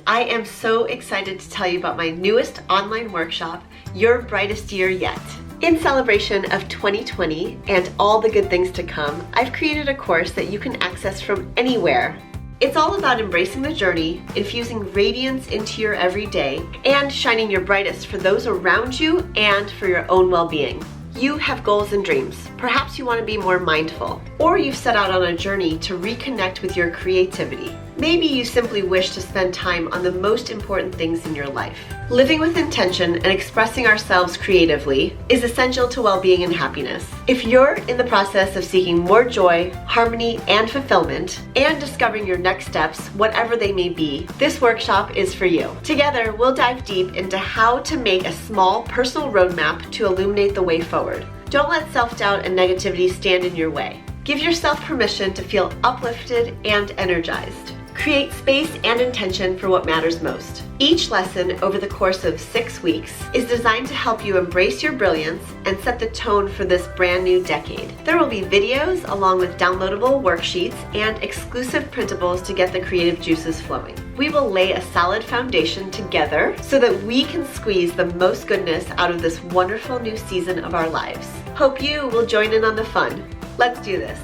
I am so excited to tell you about my newest online workshop, Your Brightest Year Yet. In celebration of 2020 and all the good things to come, I've created a course that you can access from anywhere. It's all about embracing the journey, infusing radiance into your everyday, and shining your brightest for those around you and for your own well-being. You have goals and dreams. Perhaps you want to be more mindful, or you've set out on a journey to reconnect with your creativity. Maybe you simply wish to spend time on the most important things in your life. Living with intention and expressing ourselves creatively is essential to well-being and happiness. If you're in the process of seeking more joy, harmony, and fulfillment, and discovering your next steps, whatever they may be, this workshop is for you. Together, we'll dive deep into how to make a small personal roadmap to illuminate the way forward. Don't let self-doubt and negativity stand in your way. Give yourself permission to feel uplifted and energized. Create space and intention for what matters most. Each lesson over the course of 6 weeks is designed to help you embrace your brilliance and set the tone for this brand new decade. There will be videos along with downloadable worksheets and exclusive printables to get the creative juices flowing. We will lay a solid foundation together so that we can squeeze the most goodness out of this wonderful new season of our lives. Hope you will join in on the fun. Let's do this.